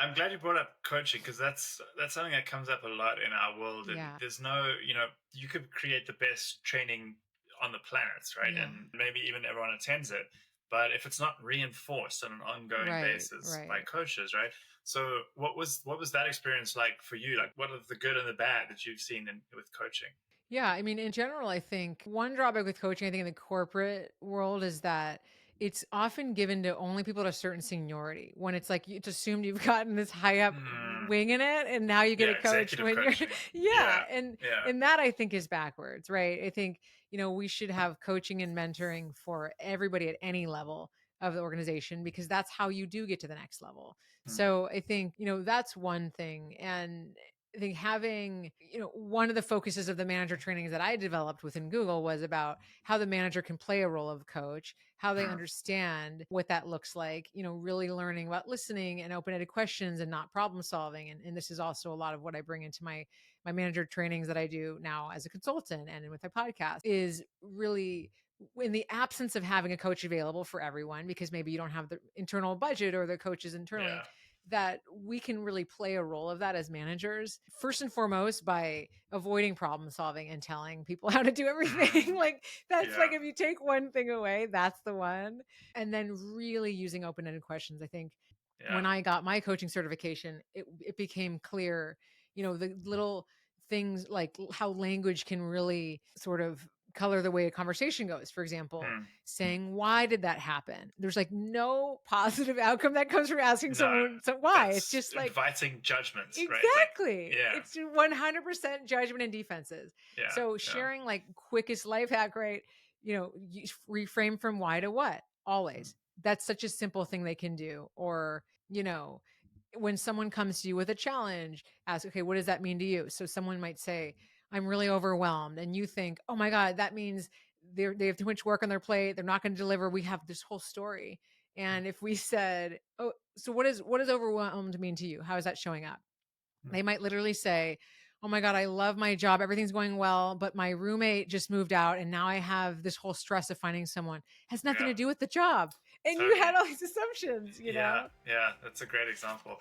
I'm glad you brought up coaching because that's something that comes up a lot in our world. And Yeah. there's no, you could create the best training on the planet, right? Yeah. And maybe even everyone attends it. But if it's not reinforced on an ongoing Right. basis by Right. coaches, right? So what was that experience like for you? Like what are the good and the bad that you've seen with coaching? Yeah, I mean, in general, I think one drawback with coaching, I think in the corporate world is that it's often given to only people at a certain seniority. When it's like it's assumed you've gotten this high up Mm, wing in it, and now you get a yeah, coach executive when you're, coaching. yeah, Yeah, yeah. and that I think is backwards, right? I think we should have coaching and mentoring for everybody at any level of the organization because that's how you do get to the next level. Mm, So I think that's one thing, and I think having, one of the focuses of the manager trainings that I developed within Google was about how the manager can play a role of coach, how they mm, understand what that looks like, really learning about listening and open-ended questions and not problem solving. And this is also a lot of what I bring into my manager trainings that I do now as a consultant and with my podcast is really in the absence of having a coach available for everyone, because maybe you don't have the internal budget or the coaches internally, yeah. that we can really play a role of that as managers, first and foremost by avoiding problem solving and telling people how to do everything. Mm, Like that's like yeah. if you take one thing away, that's the one. And then really using open-ended questions. I think when Yeah. I got my coaching certification, it became clear, the little things like how language can really sort of color the way a conversation goes. For example, Mm, mm. saying, "Why did that happen?" There's like no positive outcome that comes from asking No, someone, so why? It's that's just like, inviting judgment, right? Like, exactly. yeah, It's 100% judgment and defenses. yeah, So yeah. sharing like quickest life hack, right? You reframe from why to what Mm, always. That's such a simple thing they can do. Or, when someone comes to you with a challenge, ask, okay, what does that mean to you? So someone might say, I'm really overwhelmed. And you think, oh my God, that means they have too much work on their plate. They're not going to deliver. We have this whole story. mm, And if we said, oh, so what does overwhelmed mean to you? How is that showing up? mm. They might literally say, oh my God, I love my job. Everything's going well, but my roommate just moved out. And now I have this whole stress of finding someone. Has nothing Yeah, to do with the job. And you had totally. all these assumptions, Yeah, yeah, that's a great example.